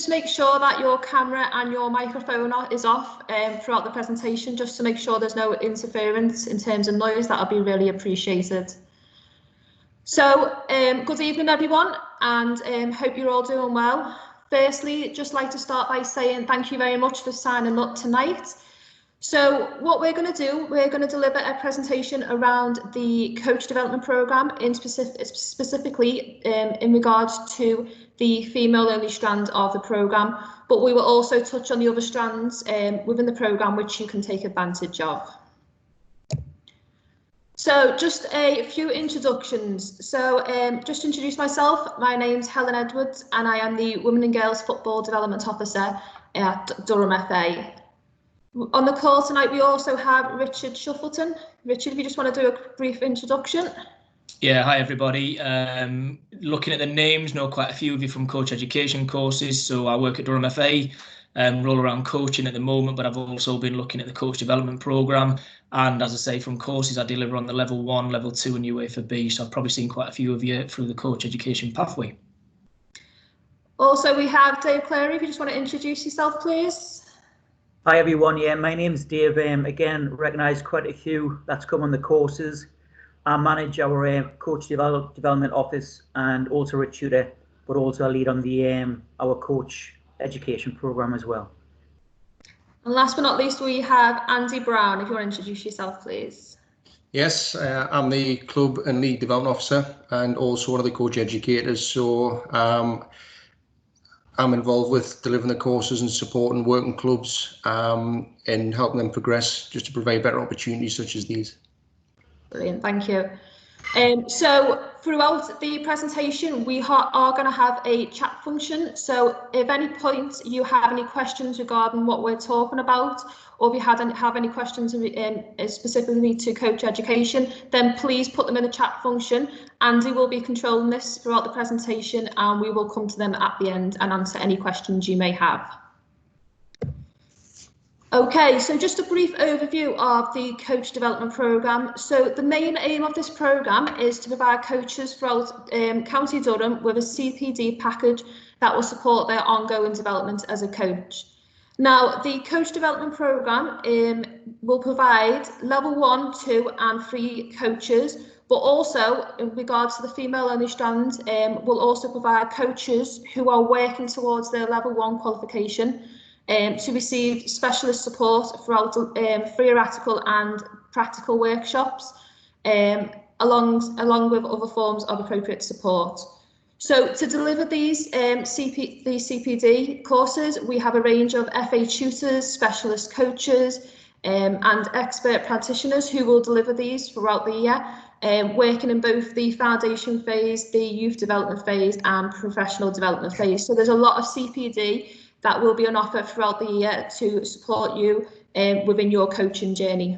make sure that your camera and your microphone is off throughout the presentation, just to make sure there's no interference in terms of noise. That would be really appreciated. So good evening everyone, and hope you're all doing well. Firstly, just like to start by saying thank you very much for signing up tonight. So what we're going to do, we're going to deliver a presentation around the coach development programme, specifically in regards to the female-only strand of the programme, but we will also touch on the other strands within the programme which you can take advantage of. So just a few introductions. So just to introduce myself, my name's Helen Edwards and I am the Women and Girls Football Development Officer at Durham FA. On the call tonight, we also have Richard Shuffleton. Richard, if you just want to do a brief introduction. Yeah, hi everybody. Looking at the names, know quite a few of you from coach education courses. So I work at Durham FA, roll around coaching at the moment, but I've also been looking at the coach development programme. And as I say, from courses, I deliver on the level 1, level 2 and UFOB. So I've probably seen quite a few of you through the coach education pathway. Also, we have Dave Clary. If you just want to introduce yourself, please. Hi everyone, yeah, my name's Dave. Again, recognise quite a few that's come on the courses. I manage our coach development office and also a tutor, but also I lead on the our coach education programme as well. And last but not least, we have Andy Brown. If you want to introduce yourself, please. Yes, I'm the club and lead development officer and also one of the coach educators. So I'm involved with delivering the courses and supporting working clubs and helping them progress just to provide better opportunities such as these. Brilliant, thank you. So throughout the presentation, we are going to have a chat function. So if any point you have any questions regarding what we're talking about, or if you have any questions specifically to coach education, then please put them in the chat function. Andy will be controlling this throughout the presentation and we will come to them at the end and answer any questions you may have. Okay, so just a brief overview of the coach development programme. So the main aim of this programme is to provide coaches throughout County Durham with a CPD package that will support their ongoing development as a coach. Now, the coach development programme will provide level 1, 2 and 3 coaches, but also in regards to the female-only strand, will also provide coaches who are working towards their level 1 qualification to receive specialist support throughout theoretical and practical workshops, along with other forms of appropriate support. So to deliver these CPD courses, we have a range of FA tutors, specialist coaches, and expert practitioners who will deliver these throughout the year, working in both the foundation phase, the youth development phase and professional development phase. So there's a lot of CPD that will be on offer throughout the year to support you within your coaching journey.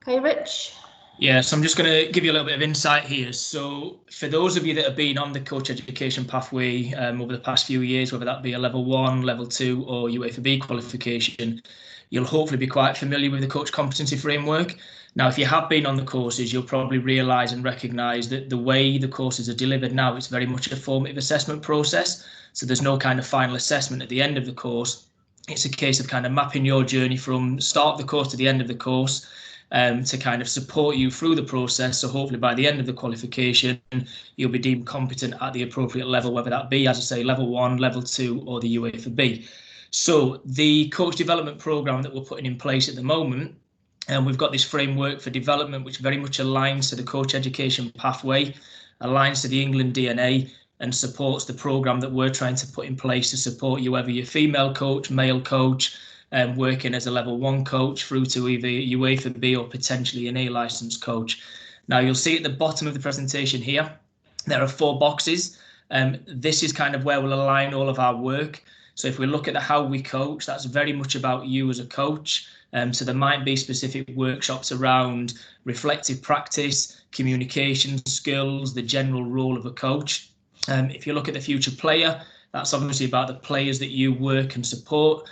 Okay, Rich? Yeah, so I'm just going to give you a little bit of insight here. So for those of you that have been on the coach education pathway over the past few years, whether that be a level 1, level 2 or UFOB qualification, you'll hopefully be quite familiar with the coach competency framework. Now, if you have been on the courses, you'll probably realise and recognise that the way the courses are delivered now, it's very much a formative assessment process. So there's no kind of final assessment at the end of the course. It's a case of kind of mapping your journey from start of the course to the end of the course to kind of support you through the process. So hopefully by the end of the qualification, you'll be deemed competent at the appropriate level, whether that be, as I say, level 1, level 2 or the UFOB. So the coach development programme that we're putting in place at the moment, and we've got this framework for development which very much aligns to the coach education pathway, aligns to the England DNA and supports the programme that we're trying to put in place to support you, whether you're female coach, male coach, working as a level 1 coach through to either UFOB or potentially an A licensed coach. Now you'll see at the bottom of the presentation here, there are 4 boxes. This is kind of where we'll align all of our work. So if we look at how we coach, that's very much about you as a coach. So there might be specific workshops around reflective practice, communication skills, the general role of a coach. If you look at the future player, that's obviously about the players that you work and support.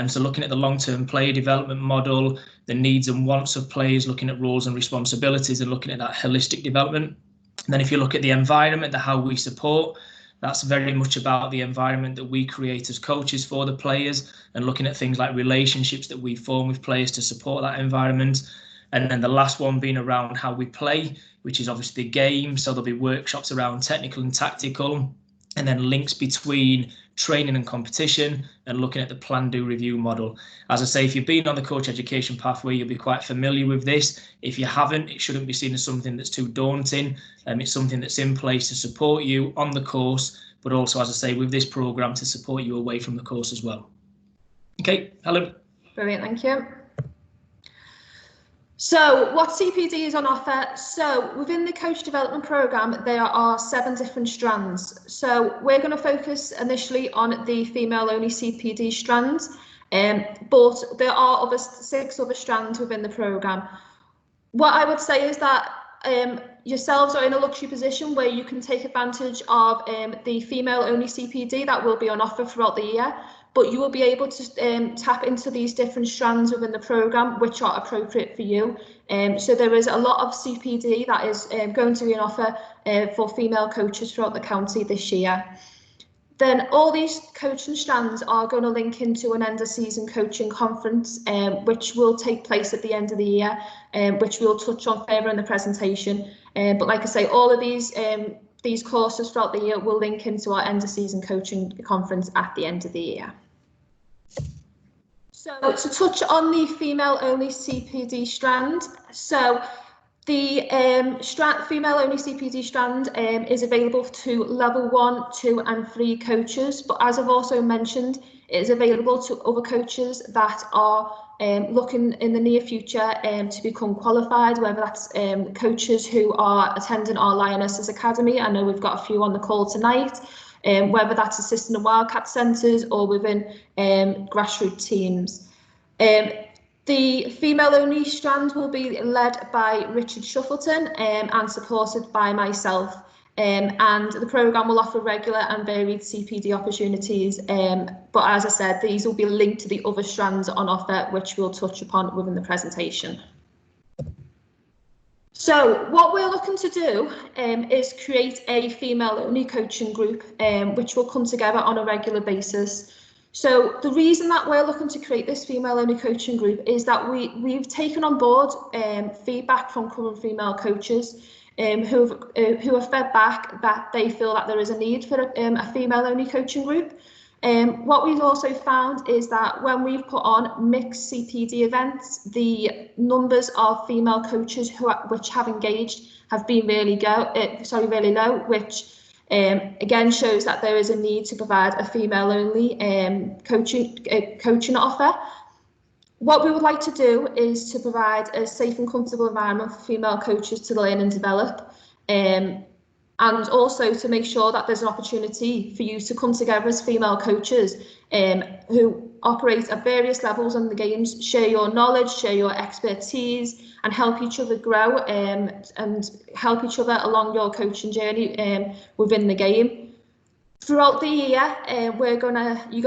So looking at the long-term player development model, the needs and wants of players, looking at roles and responsibilities and looking at that holistic development. And then if you look at the environment, how we support, That's very much about the environment that we create as coaches for the players, and looking at things like relationships that we form with players to support that environment. And then the last one being around how we play, which is obviously the game. So there'll be workshops around technical and tactical, and then links between training and competition, and looking at the plan, do, review model. As I say, if you've been on the coach education pathway, you'll be quite familiar with this. If you haven't, it shouldn't be seen as something that's too daunting. It's something that's in place to support you on the course, but also, as I say, with this program to support you away from the course as well. Okay, Helen. Brilliant, thank you. So what CPD is on offer? So within the coach development programme, there are 7 different strands. So we're going to focus initially on the female only CPD strand, but there are 6 other strands within the programme. What I would say is that yourselves are in a luxury position where you can take advantage of the female only CPD that will be on offer throughout the year, but you will be able to tap into these different strands within the programme which are appropriate for you. So there is a lot of CPD that is going to be on offer for female coaches throughout the county this year. Then all these coaching strands are going to link into an end of season coaching conference, which will take place at the end of the year, which we'll touch on further in the presentation. But like I say, all of these courses throughout the year will link into our end of season coaching conference at the end of the year. So to touch on the female only CPD strand, so the female only CPD strand is available to level 1, 2 and 3 coaches, but as I've also mentioned, it is available to other coaches that are looking in the near future to become qualified, whether that's coaches who are attending our Lioness Academy. I know we've got a few on the call tonight, whether that's assisting the Wildcat centres or within grassroots teams. The female-only strand will be led by Richard Shuffleton and supported by myself. And the programme will offer regular and varied CPD opportunities. But as I said, these will be linked to the other strands on offer, which we'll touch upon within the presentation. So what we're looking to do is create a female-only coaching group, which will come together on a regular basis. So the reason that we're looking to create this female-only coaching group is that we've taken on board feedback from current female coaches who have fed back that they feel that there is a need for a female-only coaching group. What we've also found is that when we've put on mixed CPD events, the numbers of female coaches which have engaged have been really low, which again shows that there is a need to provide a female-only coaching offer. What we would like to do is to provide a safe and comfortable environment for female coaches to learn and develop, and also to make sure that there's an opportunity for you to come together as female coaches who operate at various levels in the games, share your knowledge, share your expertise, and help each other grow and help each other along your coaching journey within the game. Throughout the year, you're going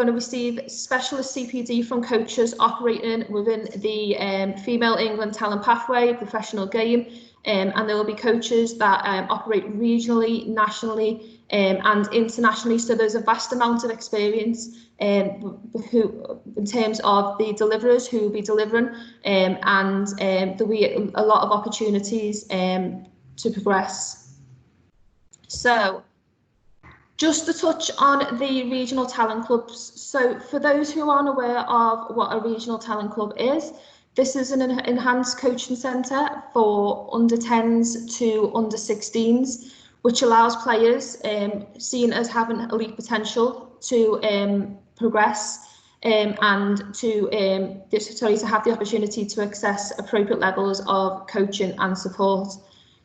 to receive specialist CPD from coaches operating within the Female England Talent Pathway professional game, and there will be coaches that operate regionally, nationally, and internationally. So there's a vast amount of experience who, in terms of the deliverers who will be delivering, and there'll be a lot of opportunities to progress. So just to touch on the regional talent clubs. So for those who aren't aware of what a regional talent club is, this is an enhanced coaching centre for under 10s to under 16s, which allows players seen as having elite potential to progress and to have the opportunity to access appropriate levels of coaching and support.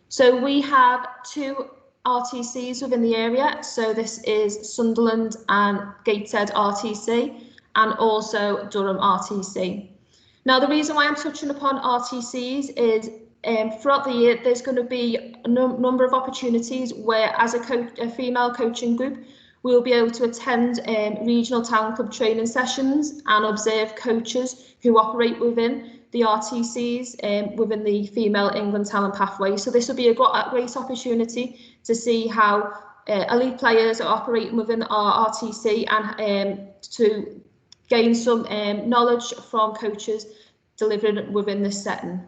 So we have 2 RTCs within the area. So this is Sunderland and Gateshead RTC, and also Durham RTC. Now, the reason why I'm touching upon RTCs is throughout the year, there's going to be a number of opportunities where, as a female coaching group, we'll be able to attend regional talent club training sessions and observe coaches who operate within the RTCs within the Female England Talent Pathway. So this will be a great opportunity to see how elite players are operating within our RTC and to gain some knowledge from coaches delivering within this setting.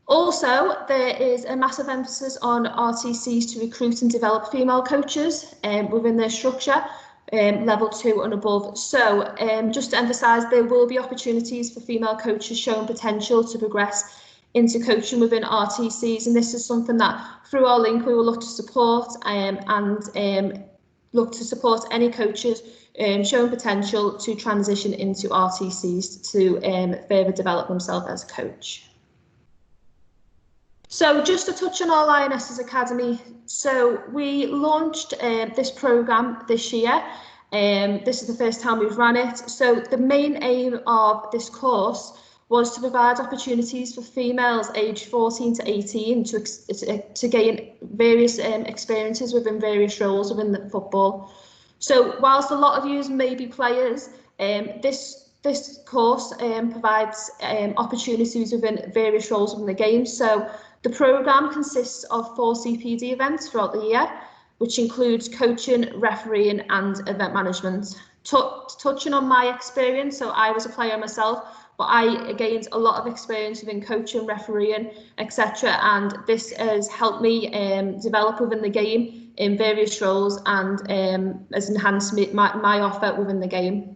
Also, there is a massive emphasis on RTCs to recruit and develop female coaches within their structure, level 2 and above. So just to emphasise, there will be opportunities for female coaches showing potential to progress into coaching within RTCs, and this is something that through our link we will look to support and look to support any coaches showing potential to transition into RTCs to further develop themselves as a coach. So just to touch on our Lioness Academy, so we launched this programme this year. This is the first time we've run it. So the main aim of this course was to provide opportunities for females aged 14 to 18 to gain various experiences within various roles within the football. So whilst a lot of you may be players, this course provides opportunities within various roles within the game. So the programme consists of 4 CPD events throughout the year, which includes coaching, refereeing and event management. Touching on my experience, so I was a player myself, but I gained a lot of experience within coaching, refereeing, etc. And this has helped me develop within the game in various roles and has enhanced my offer within the game.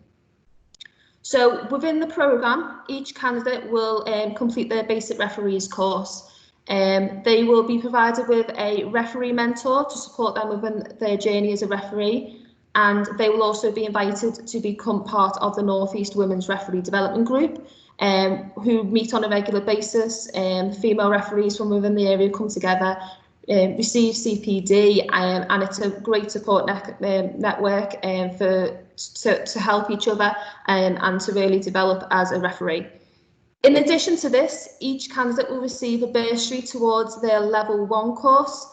So within the programme, each candidate will complete their basic referees course. They will be provided with a referee mentor to support them within their journey as a referee, and they will also be invited to become part of the North East Women's Referee Development Group, who meet on a regular basis. Female referees from within the area come together, receive CPD, and it's a great support network to help each other and to really develop as a referee. In addition to this, each candidate will receive a bursary towards their level 1 course,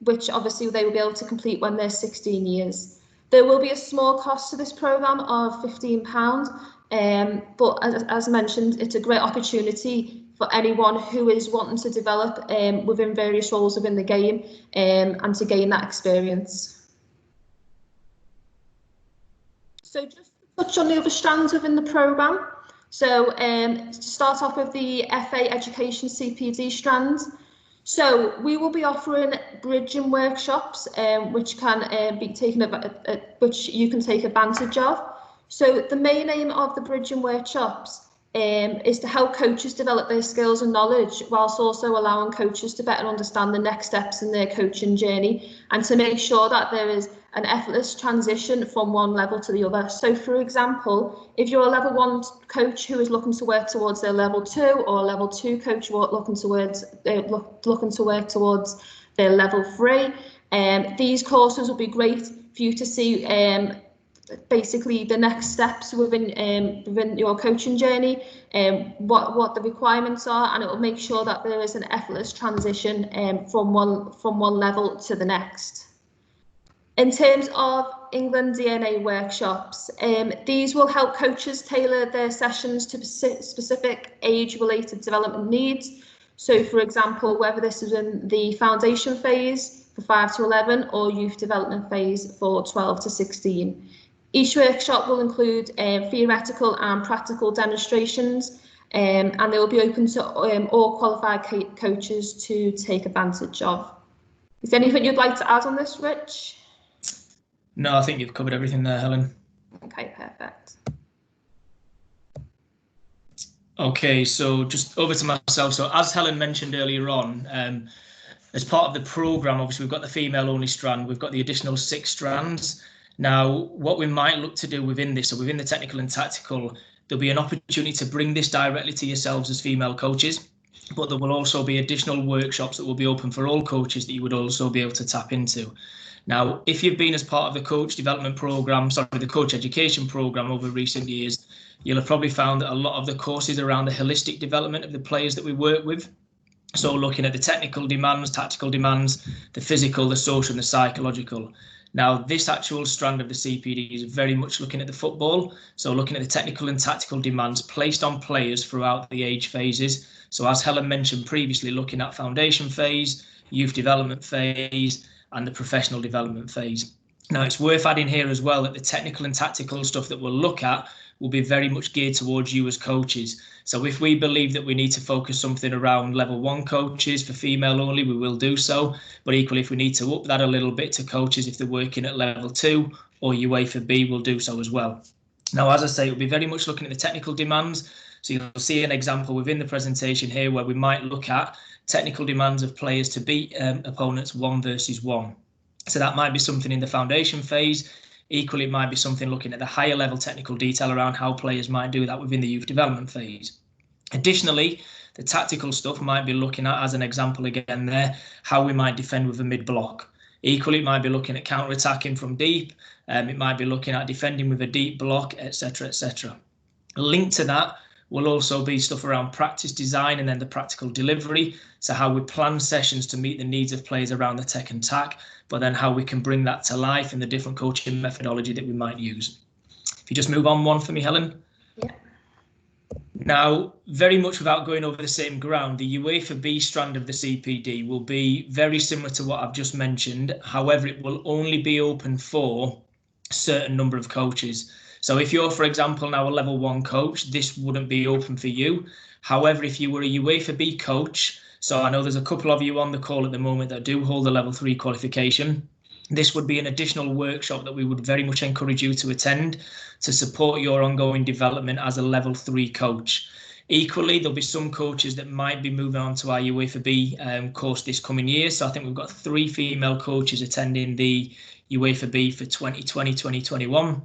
which obviously they will be able to complete when they're 16 years. There will be a small cost to this programme of £15, but as mentioned, it's a great opportunity for anyone who is wanting to develop within various roles within the game and to gain that experience. So just to touch on the other strands within the programme. So to start off with the FA Education CPD strand. So we will be offering bridging workshops, which can be taken which you can take advantage of. So the main aim of the bridging workshops is to help coaches develop their skills and knowledge, whilst also allowing coaches to better understand the next steps in their coaching journey and to make sure that there is an effortless transition from one level to the other. So for example, if you're a level 1 coach who is looking to work towards their level 2, or a level 2 coach looking to work towards their level 3, these courses will be great for you to see basically the next steps within your coaching journey, what the requirements are, and it will make sure that there is an effortless transition from one level to the next. In terms of England DNA workshops, these will help coaches tailor their sessions to specific age-related development needs. So, for example, whether this is in the foundation phase for 5 to 11 or youth development phase for 12 to 16. Each workshop will include theoretical and practical demonstrations, and they will be open to all qualified coaches to take advantage of. Is there anything you'd like to add on this, Rich? No, I think you've covered everything there, Helen. Okay, perfect. Okay, so just over to myself. So as Helen mentioned earlier on, as part of the programme, obviously we've got the female-only strand, we've got the additional 6 strands. Now, what we might look to do within this, so within the technical and tactical, there'll be an opportunity to bring this directly to yourselves as female coaches, but there will also be additional workshops that will be open for all coaches that you would also be able to tap into. Now, if you've been as part of the coach development programme, the coach education programme over recent years, you'll have probably found that a lot of the courses around the holistic development of the players that we work with. So looking at the technical demands, tactical demands, the physical, the social and the psychological. Now, this actual strand of the CPD is very much looking at the football. So looking at the technical and tactical demands placed on players throughout the age phases. So as Helen mentioned previously, looking at foundation phase, youth development phase, and the professional development phase. Now, it's worth adding here as well that the technical and tactical stuff that we'll look at will be very much geared towards you as coaches. So if we believe that we need to focus something around level 1 coaches for female only, we will do so. But equally, if we need to up that a little bit to coaches, if they're working at level 2 or UFOB, we'll do so as well. Now, as I say, we'll be very much looking at the technical demands. So you'll see an example within the presentation here where we might look at technical demands of players to beat opponents 1 versus 1. So that might be something in the foundation phase. Equally, it might be something looking at the higher level technical detail around how players might do that within the youth development phase. Additionally, the tactical stuff might be looking at, as an example again there, how we might defend with a mid-block. Equally, it might be looking at counter-attacking from deep. It might be looking at defending with a deep block, etc., etc. Linked to that will also be stuff around practice design and then the practical delivery. So how we plan sessions to meet the needs of players around the tech and tack, but then how we can bring that to life in the different coaching methodology that we might use. If you just move on one for me, Helen. Yeah. Now, very much without going over the same ground, the UFOB strand of the CPD will be very similar to what I've just mentioned. However, it will only be open for a certain number of coaches. So if you're, for example, now a level 1 coach, this wouldn't be open for you. However, if you were a UFOB coach, so I know there's a couple of you on the call at the moment that do hold the level 3 qualification, this would be an additional workshop that we would very much encourage you to attend to support your ongoing development as a level 3 coach. Equally, there'll be some coaches that might be moving on to our UFOB course this coming year. So I think we've got 3 female coaches attending the UFOB for 2020-2021.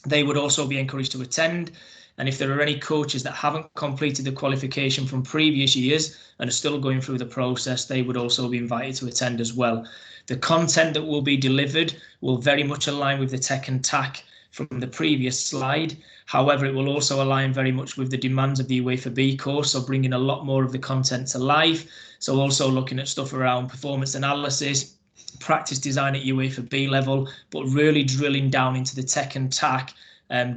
They would also be encouraged to attend. And if there are any coaches that haven't completed the qualification from previous years and are still going through the process, they would also be invited to attend as well. The content that will be delivered will very much align with the tech and tack from the previous slide. However, it will also align very much with the demands of the UFOB course, so bringing a lot more of the content to life. So also looking at stuff around performance analysis, practice design at UFOB level, but really drilling down into the tech and tack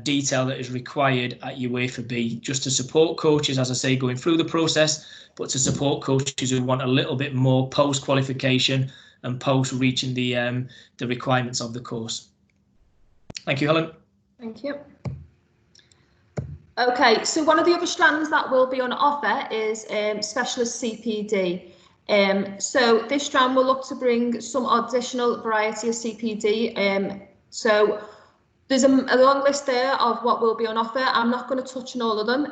detail that is required at UFOB, just to support coaches, as I say, going through the process, but to support coaches who want a little bit more post-qualification and post-reaching the requirements of the course. Thank you, Helen. Thank you. Okay, so one of the other strands that will be on offer is specialist CPD. So this strand will look to bring some additional variety of CPD. So there's a long list there of what will be on offer. I'm not going to touch on all of them,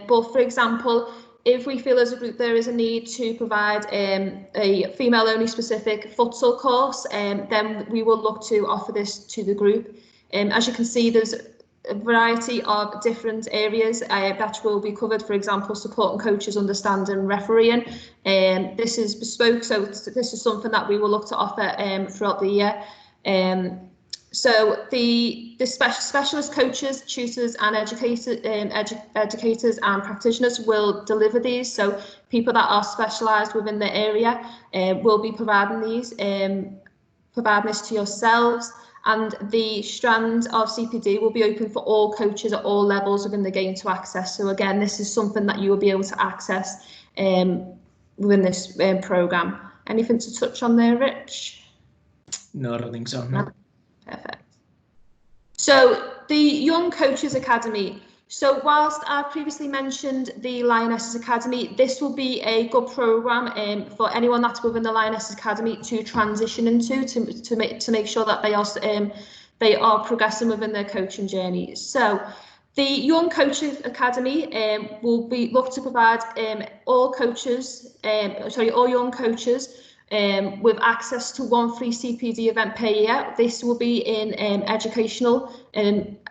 but for example, if we feel as a group there is a need to provide a female only specific futsal course, then we will look to offer this to the group. As you can see, there's a variety of different areas that will be covered, for example, supporting coaches understanding refereeing. This is bespoke, so this is something that we will look to offer throughout the year. So the specialist coaches, tutors and educators and practitioners will deliver these. So people that are specialised within the area will be providing these, providing this to yourselves. And the strand of CPD will be open for all coaches at all levels within the game to access. So again, this is something that you will be able to access within this programme. Anything to touch on there, Rich? No, I don't think so. No. Perfect. So the Young Coaches Academy. So whilst I previously mentioned the Lioness Academy, this will be a good programme for anyone that's within the Lioness Academy to transition into to make sure that they are progressing within their coaching journey. So the Young Coaches Academy will be look to provide all young coaches with access to 1 free CPD event per year. This will be in educational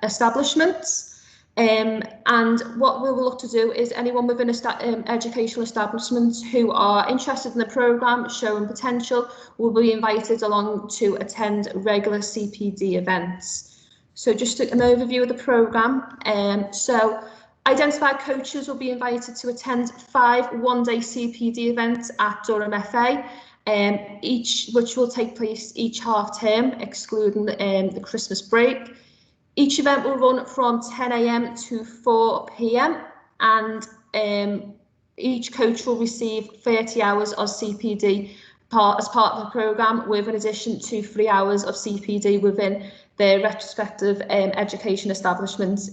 establishments. And what we will look to do is anyone within educational establishments who are interested in the programme, showing potential, will be invited along to attend regular CPD events. So just an overview of the programme. So identified coaches will be invited to attend 5 one-day CPD events at Durham FA, which will take place each half term, excluding the Christmas break. Each event will run from 10 AM to 4 PM, and each coach will receive 30 hours of CPD as part of the programme, with an addition to 3 hours of CPD within their respective education establishments.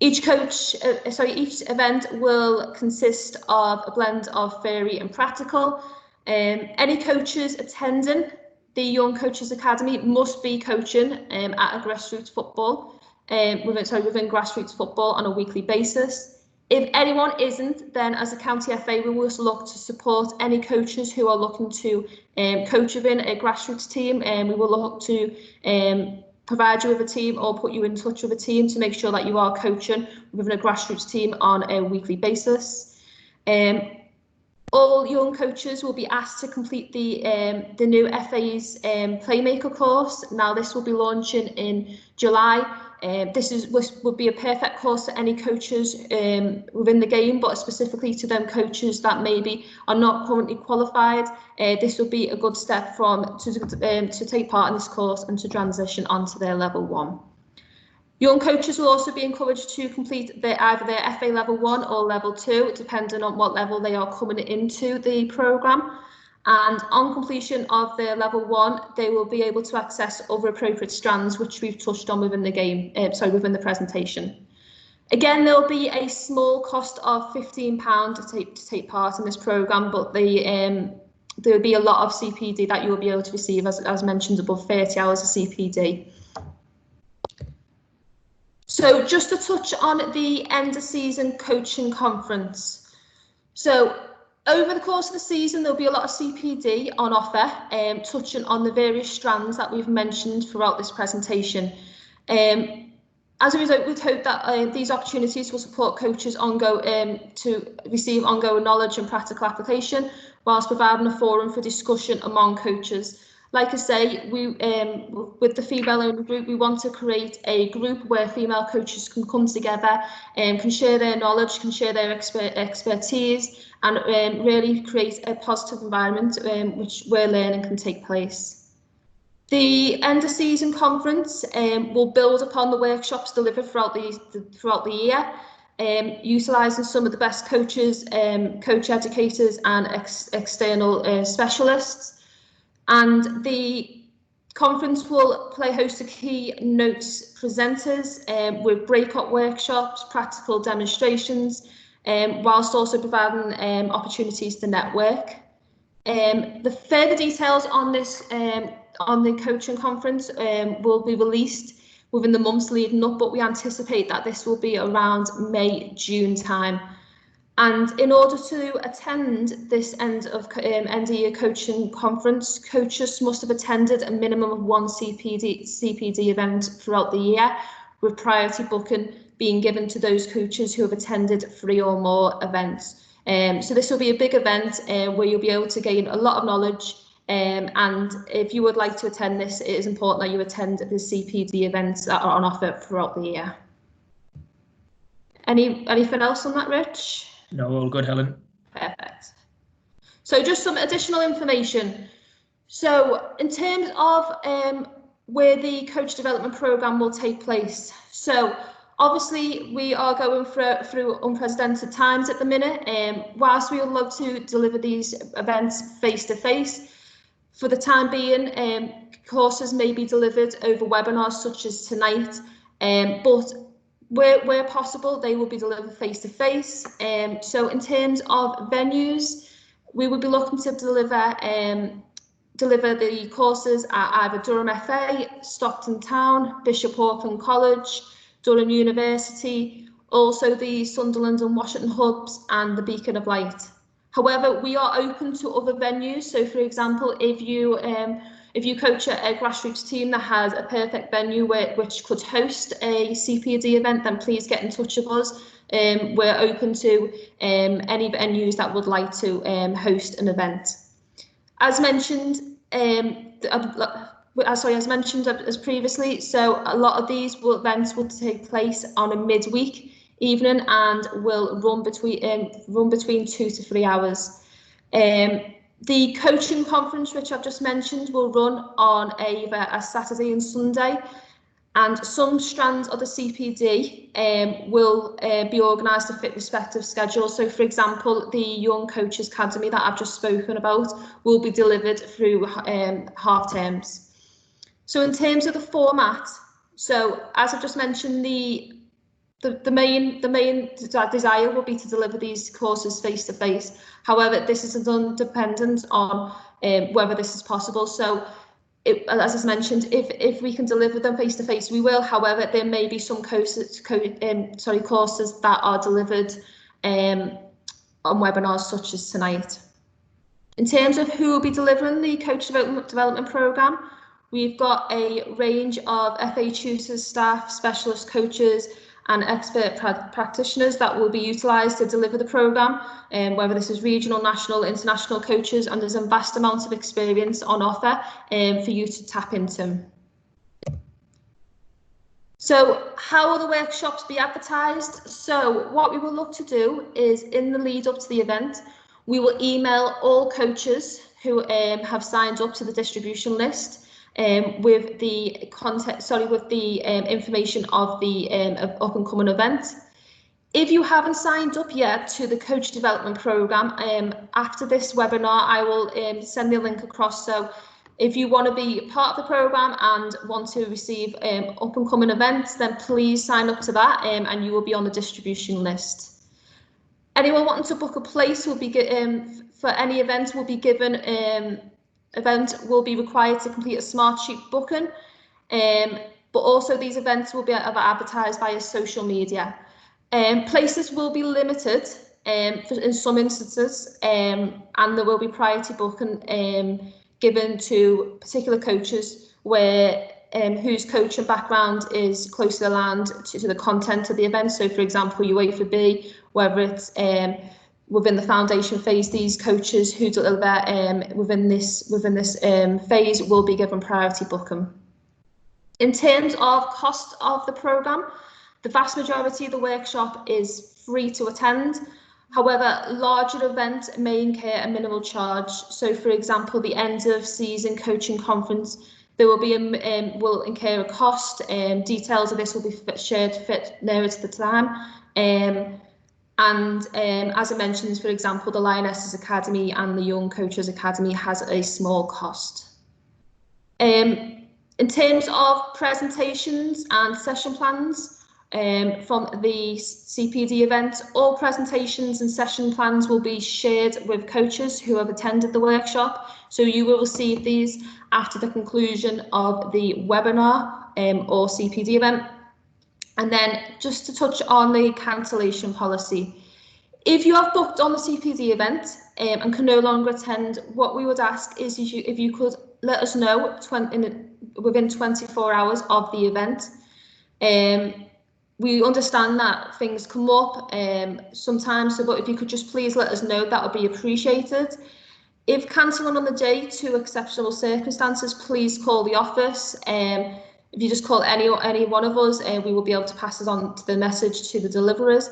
Each event will consist of a blend of theory and practical. Any coaches attending the Young Coaches Academy must be coaching at a grassroots football, within grassroots football on a weekly basis. If anyone isn't, then as a county FA, we will also look to support any coaches who are looking to coach within a grassroots team, and we will look to provide you with a team or put you in touch with a team to make sure that you are coaching within a grassroots team on a weekly basis. All young coaches will be asked to complete the new FA's Playmaker course. Now, this will be launching in July. This would be a perfect course for any coaches within the game, but specifically to them coaches that maybe are not currently qualified. This will be a good step to take part in this course and to transition onto their level 1. Young coaches will also be encouraged to complete either their FA level 1 or level 2, depending on what level they are coming into the programme. And on completion of their level 1, they will be able to access other appropriate strands, which we've touched on within the within the presentation. Again, there will be a small cost of £15 to take part in this programme, but there will be a lot of CPD that you will be able to receive, as mentioned above, 30 hours of CPD. So just to touch on the end of season coaching conference. So over the course of the season, there'll be a lot of CPD on offer, touching on the various strands that we've mentioned throughout this presentation. As a result, we'd hope that these opportunities will support coaches to receive ongoing knowledge and practical application, whilst providing a forum for discussion among coaches. Like I say, with the female-owned group, we want to create a group where female coaches can come together and can share their knowledge, can share their expertise, and really create a positive environment where learning can take place. The end of season conference will build upon the workshops delivered throughout the year, utilising some of the best coaches, coach educators and external specialists. And the conference will play host to key notes presenters with breakout workshops, practical demonstrations, whilst also providing opportunities to network. The further details on this on the coaching conference will be released within the months leading up, but we anticipate that this will be around May, June time. And in order to attend this end of year coaching conference, coaches must have attended a minimum of 1 CPD event throughout the year, with priority booking being given to those coaches who have attended 3 or more events. So this will be a big event where you'll be able to gain a lot of knowledge. And if you would like to attend this, it is important that you attend the CPD events that are on offer throughout the year. Anything else on that, Rich? No, all good, Helen. Perfect. So just some additional information. So in terms of where the coach development programme will take place. So obviously we are going through unprecedented times at the minute. Whilst we would love to deliver these events face to face, for the time being, courses may be delivered over webinars such as tonight, but where possible, they will be delivered face to face. So in terms of venues, we would be looking to deliver the courses at either Durham FA, Stockton Town, Bishop Auckland College, Durham University, also the Sunderland and Washington hubs, and the Beacon of Light. However, we are open to other venues. So, for example, if you coach a grassroots team that has a perfect venue which could host a CPD event, then please get in touch with us. We're open to any venues that would like to host an event. As mentioned, as previously, so a lot of these events will take place on a midweek evening and will run between 2 to 3 hours. The coaching conference, which I've just mentioned, will run on either a Saturday and Sunday. And some strands of the CPD will be organised to fit respective schedules. So, for example, the Young Coaches Academy that I've just spoken about will be delivered through half terms. So in terms of the format, so as I've just mentioned, the main desire will be to deliver these courses face to face. However, this is dependent on whether this is possible. So, as I mentioned, if we can deliver them face to face, we will. However, there may be some courses that are delivered on webinars such as tonight. In terms of who will be delivering the coach development programme, we've got a range of FA tutors, staff, specialist coaches and expert practitioners that will be utilised to deliver the programme, whether this is regional, national, international coaches, and there's a vast amount of experience on offer for you to tap into. So how will the workshops be advertised? So what we will look to do is, in the lead up to the event, we will email all coaches who have signed up to the distribution list with the information of the up and coming event. If you haven't signed up yet to the coach development programme, after this webinar, I will send the link across. So if you want to be part of the programme and want to receive up and coming events, then please sign up to that and you will be on the distribution list. Anyone wanting to book a place will be for any event will be given event will be required to complete a smart sheet booking, but also these events will be advertised via social media. Places will be limited in some instances, and there will be priority booking given to particular coaches where whose coaching background is closely aligned to the content of the event. So, for example, UFOB, whether it's within the foundation phase, these coaches who deliver within this phase will be given priority booking. In terms of cost of the programme, the vast majority of the workshop is free to attend. However, larger events may incur a minimal charge. So, for example, the end of season coaching conference, there will be will incur a cost. Details of this will be shared nearer to the time. As I mentioned, for example, the Lioness Academy and the Young Coaches Academy has a small cost. In terms of presentations and session plans from the CPD event, all presentations and session plans will be shared with coaches who have attended the workshop. So you will receive these after the conclusion of the webinar or CPD event. And then just to touch on the cancellation policy. If you have booked on the CPD event and can no longer attend, what we would ask is if you could let us know within 24 hours of the event. We understand that things come up sometimes, but if you could just please let us know, that would be appreciated. If cancelling on the day due to exceptional circumstances, please call the office. If you just call any one of us, we will be able to pass it on to the message to the deliverers.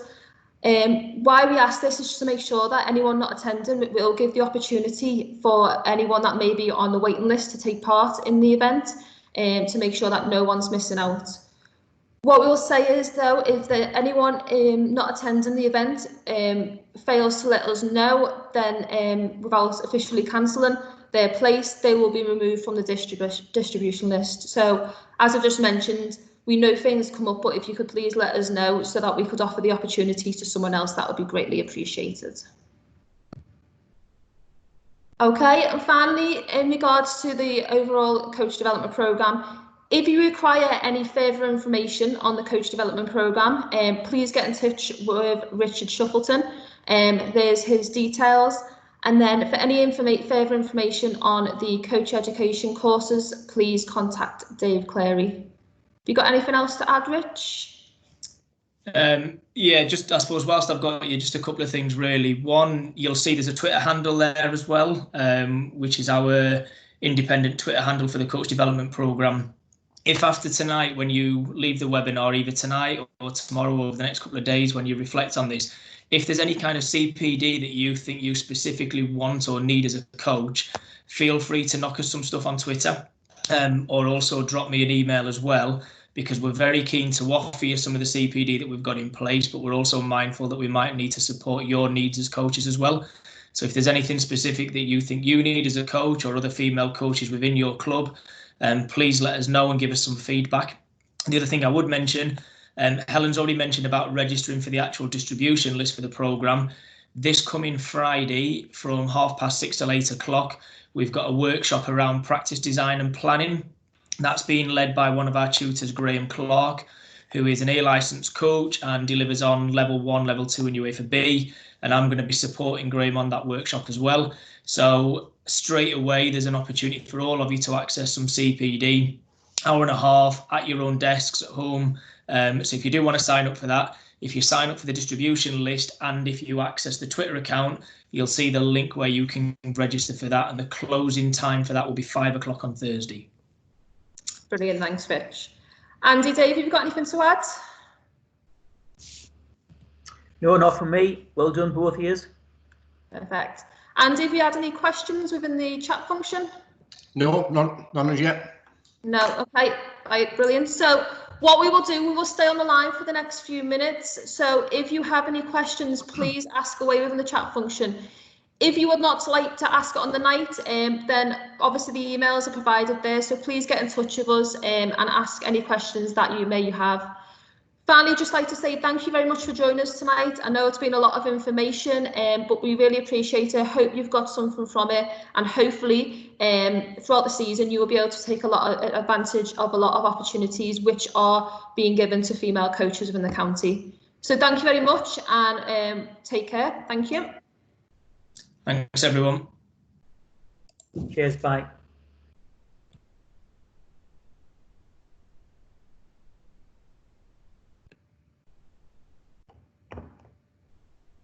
Why we ask this is just to make sure that anyone not attending will give the opportunity for anyone that may be on the waiting list to take part in the event, to make sure that no one's missing out. What we will say is, though, if anyone not attending the event fails to let us know, then without officially cancelling their place, they will be removed from the distribution list. So, as I just mentioned, we know things come up, but if you could please let us know so that we could offer the opportunity to someone else, that would be greatly appreciated. Okay, and finally, in regards to the overall coach development programme, if you require any further information on the coach development programme, please get in touch with Richard Shuffleton. There's his details. And then for any further information on the coach education courses, please contact Dave Clary. Have you got anything else to add, Rich? Yeah, just I suppose whilst I've got you, just a couple of things really. One, you'll see there's a Twitter handle there as well, which is our independent Twitter handle for the coach development programme. If after tonight, when you leave the webinar, either tonight or tomorrow or over the next couple of days, when you reflect on this, if there's any kind of CPD that you think you specifically want or need as a coach, feel free to knock us some stuff on Twitter, or also drop me an email as well. because we're very keen to offer you some of the CPD that we've got in place, but we're also mindful that we might need to support your needs as coaches as well. So if there's anything specific that you think you need as a coach or other female coaches within your club, please let us know and give us some feedback. The other thing I would mention, Helen's already mentioned about registering for the actual distribution list for the programme. This coming Friday from 6:30 till 8 o'clock, we've got a workshop around practice design and planning. That's being led by one of our tutors, Graham Clark, who is an A licensed coach and delivers on level 1, level 2 and UFOB. And I'm going to be supporting Graham on that workshop as well. So straight away, there's an opportunity for all of you to access some CPD, hour and a half at your own desks at home. So if you do want to sign up for that, if you sign up for the distribution list and if you access the Twitter account, you'll see the link where you can register for that. And the closing time for that will be 5 o'clock on Thursday. Brilliant, thanks, Rich. Andy, Dave, have you got anything to add? No, not from me. Well done, both of you. Perfect. Andy, have you had any questions within the chat function? No, none as yet. No, okay, right, brilliant. So what we will do, we will stay on the line for the next few minutes. So if you have any questions, please ask away within the chat function. If you would not like to ask it on the night, then obviously the emails are provided there. So please get in touch with us and ask any questions that you may have. Finally, just like to say thank you very much for joining us tonight. I know it's been a lot of information, but we really appreciate it. Hope you've got something from it, and hopefully throughout the season you will be able to take a lot of advantage of a lot of opportunities which are being given to female coaches within the county. So thank you very much, and take care. Thank you. Thanks, everyone. Cheers, bye.